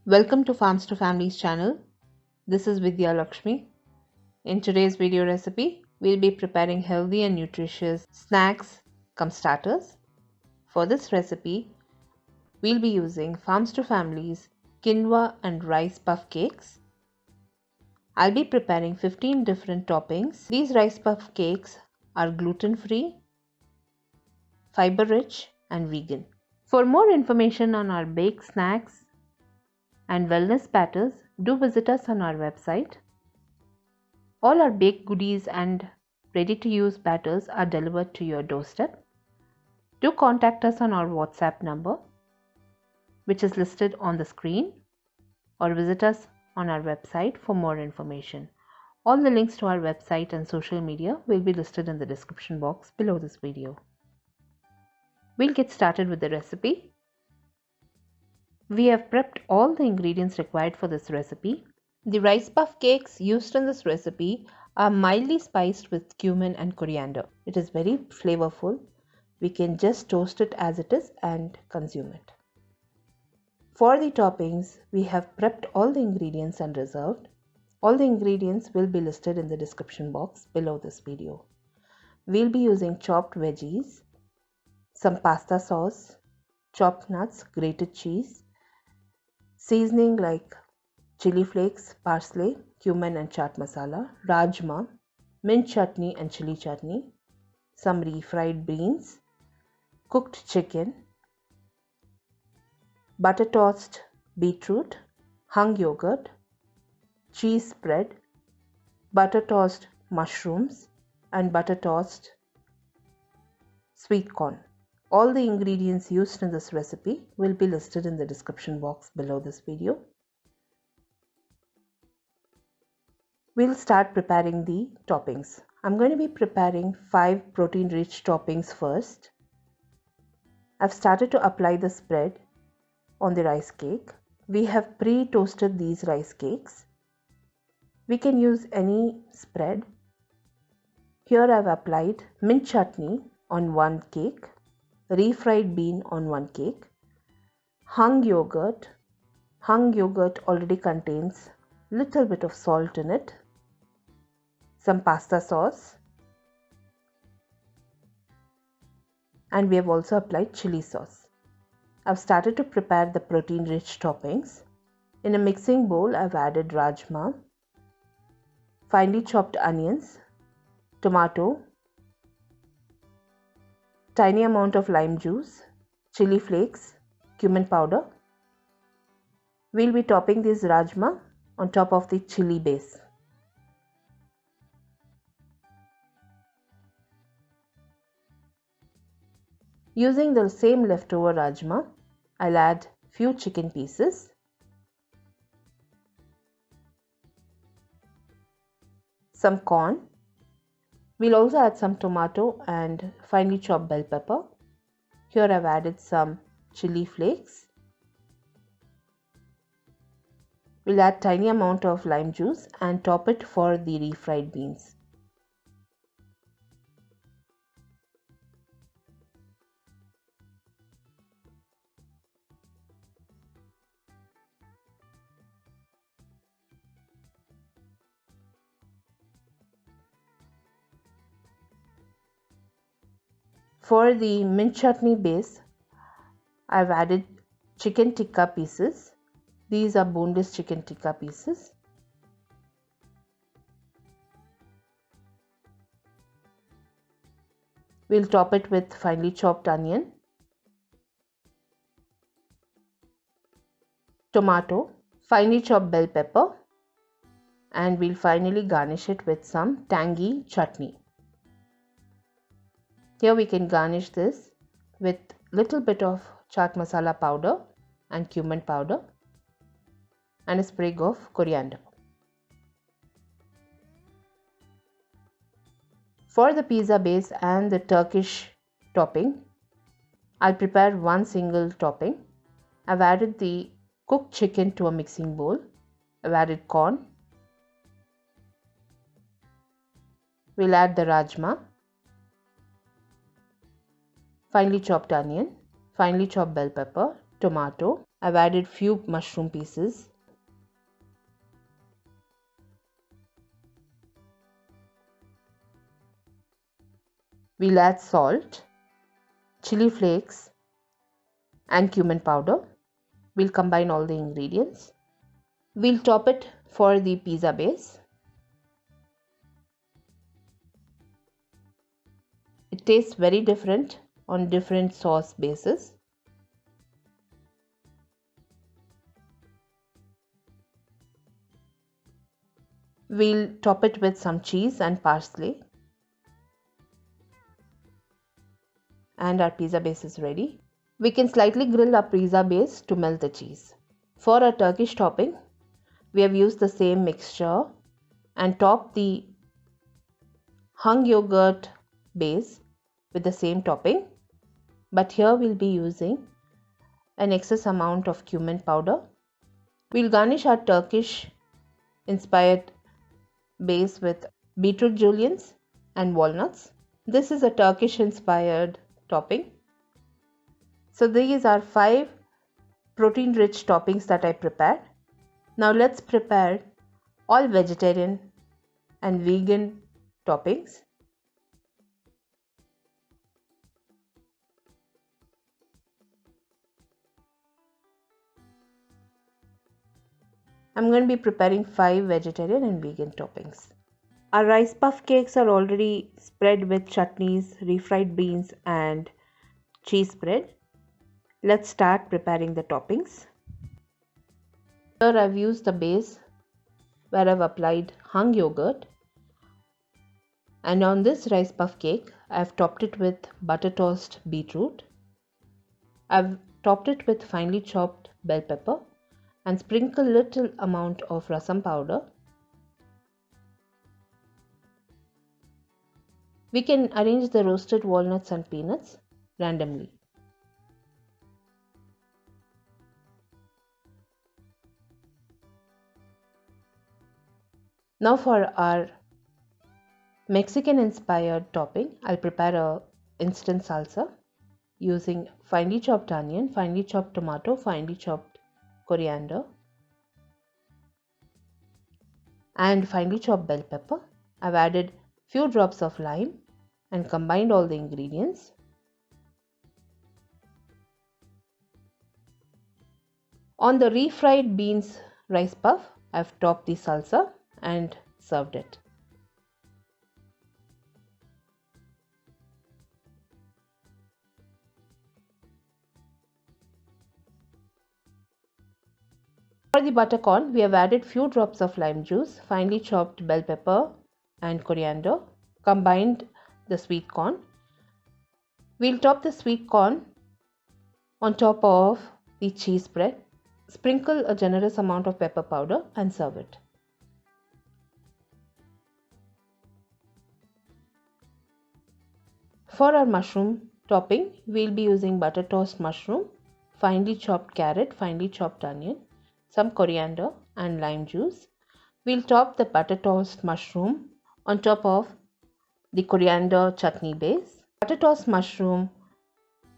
Welcome to Farms to Families channel. This is Vidya Lakshmi. In today's video recipe, we'll be preparing healthy and nutritious snacks cum starters. For this recipe, we'll be using Farms to Families quinoa and rice puff cakes. I'll be preparing 15 different toppings. These rice puff cakes are gluten-free, fiber-rich and vegan. For more information on our baked snacks and wellness batters, do visit us on our website. All our baked goodies and ready-to-use batters are delivered to your doorstep. Do contact us on our WhatsApp number, which is listed on the screen, or visit us on our website for more information. All the links to our website and social media will be listed in the description box below this video. We'll get started with the recipe. We have prepped all the ingredients required for this recipe. The rice puff cakes used in this recipe are mildly spiced with cumin and coriander. It is very flavorful. We can just toast it as it is and consume it. For the toppings, we have prepped all the ingredients and reserved. All the ingredients will be listed in the description box below this video. We'll be using chopped veggies, some pasta sauce, chopped nuts, grated cheese, seasoning like chili flakes, parsley, cumin and chaat masala, rajma, mint chutney and chili chutney, some refried beans, cooked chicken, butter tossed beetroot, hung yogurt, cheese spread, butter tossed mushrooms and butter tossed sweet corn. All the ingredients used in this recipe will be listed in the description box below this video. We'll start preparing the toppings. I'm going to be preparing 5 protein-rich toppings first. I've started to apply the spread on the rice cake. We have pre-toasted these rice cakes. We can use any spread. Here I've applied mint chutney on one cake, refried bean on one cake, hung yogurt. Hung yogurt already contains little bit of salt in it, some pasta sauce, and we have also applied chili sauce. I've started to prepare the protein-rich toppings. In a mixing bowl, I've added rajma, finely chopped onions, tomato, tiny amount of lime juice, chili flakes, cumin powder. We'll be topping this rajma on top of the chili base. Using the same leftover rajma, I'll add few chicken pieces, some corn. We'll also add some tomato and finely chopped bell pepper. Here I've added some chili flakes. We'll add tiny amount of lime juice and top it for the refried beans. For the mint chutney base, I've added chicken tikka pieces. These are boneless chicken tikka pieces. We'll top it with finely chopped onion, tomato, finely chopped bell pepper, and we'll finally garnish it with some tangy chutney. Here we can garnish this with little bit of chaat masala powder and cumin powder and a sprig of coriander. For the pizza base and the Turkish topping, I'll prepare one single topping. I've added the cooked chicken to a mixing bowl. I've added corn. We'll add the rajma, finely chopped onion, finely chopped bell pepper, tomato, I've added few mushroom pieces. We'll add salt, chili flakes and cumin powder. We'll combine all the ingredients. We'll top it for the pizza base. It tastes very different on different sauce bases. We'll top it with some cheese and parsley. And our pizza base is ready. We can slightly grill our pizza base to melt the cheese. For our Turkish topping, we have used the same mixture and topped the hung yogurt base with the same topping. But here we'll be using an excess amount of cumin powder. We'll garnish our Turkish inspired base with beetroot juliennes and walnuts. This is a Turkish inspired topping. So these are 5 protein rich toppings that I prepared. Now let's prepare all vegetarian and vegan toppings. I'm going to be preparing 5 vegetarian and vegan toppings. Our rice puff cakes are already spread with chutneys, refried beans and cheese spread. Let's start preparing the toppings. Here I've used the base where I've applied hung yogurt, and on this rice puff cake I've topped it with butter tossed beetroot. I've topped it with finely chopped bell pepper and sprinkle little amount of rasam powder. We can arrange the roasted walnuts and peanuts randomly. Now for our Mexican inspired topping, I'll prepare a instant salsa using finely chopped onion, finely chopped tomato, finely chopped coriander and finely chopped bell pepper. I've added few drops of lime and combined all the ingredients. On the refried beans rice puff, I've topped the salsa and served it. For the butter corn, we have added few drops of lime juice, finely chopped bell pepper and coriander, combined the sweet corn. We'll top the sweet corn on top of the cheese spread. Sprinkle a generous amount of pepper powder and serve it. For our mushroom topping, we'll be using butter toast mushroom, finely chopped carrot, finely chopped onion, some coriander and lime juice. We'll top the butter toast mushroom on top of the coriander chutney base. Butter toast mushroom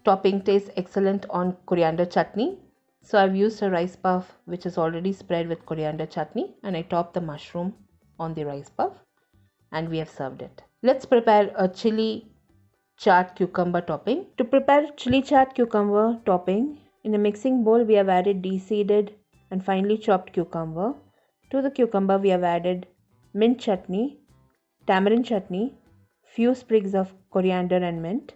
topping tastes excellent on coriander chutney. So I've used a rice puff which is already spread with coriander chutney and I topped the mushroom on the rice puff and we have served it. Let's prepare a chili chaat cucumber topping. To prepare chili chaat cucumber topping, in a mixing bowl we have added de-seeded and finely chopped cucumber. To the cucumber we have added mint chutney, tamarind chutney, few sprigs of coriander and mint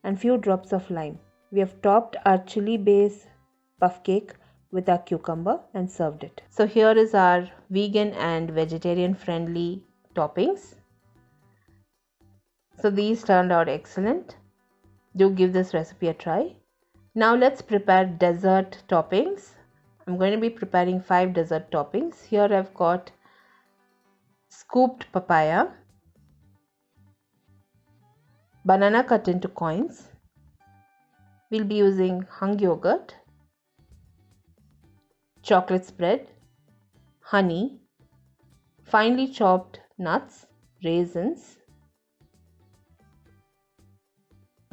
and few drops of lime. We have topped our chili base puff cake with our cucumber and served it. So here is our vegan and vegetarian friendly toppings. So these turned out excellent. Do give this recipe a try. Now let's prepare dessert toppings. I'm going to be preparing 5 dessert toppings. Here I've got scooped papaya, banana cut into coins. We'll be using hung yogurt, chocolate spread, honey, finely chopped nuts, raisins,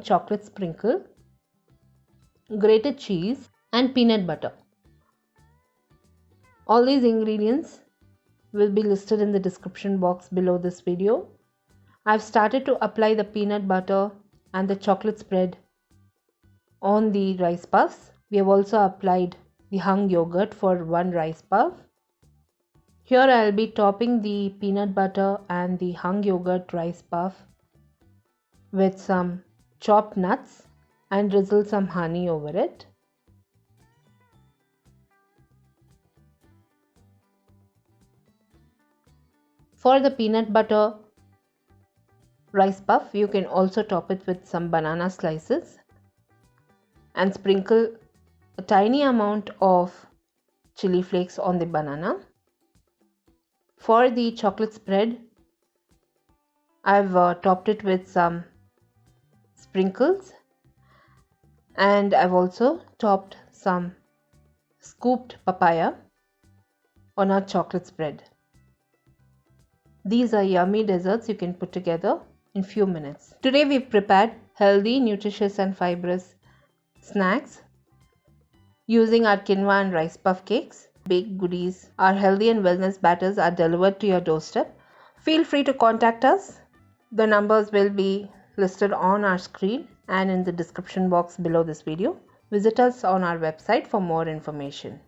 chocolate sprinkle, grated cheese and peanut butter. All these ingredients will be listed in the description box below this video. I've started to apply the peanut butter and the chocolate spread on the rice puffs. We have also applied the hung yogurt for one rice puff. Here I'll be topping the peanut butter and the hung yogurt rice puff with some chopped nuts and drizzle some honey over it. For the peanut butter rice puff, you can also top it with some banana slices and sprinkle a tiny amount of chili flakes on the banana. For the chocolate spread, I've topped it with some sprinkles, and I've also topped some scooped papaya on our chocolate spread. These are yummy desserts you can put together in few minutes. Today we've prepared healthy, nutritious and fibrous snacks using our quinoa and rice puff cakes. Baked goodies, our healthy and wellness batters are delivered to your doorstep. Feel free to contact us. The numbers will be listed on our screen and in the description box below this video. Visit us on our website for more information.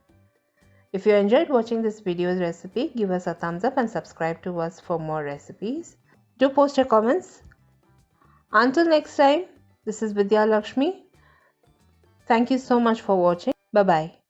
If you enjoyed watching this video's recipe, give us a thumbs up and subscribe to us for more recipes. Do post your comments. Until next time, this is Vidya Lakshmi. Thank you so much for watching. Bye-bye.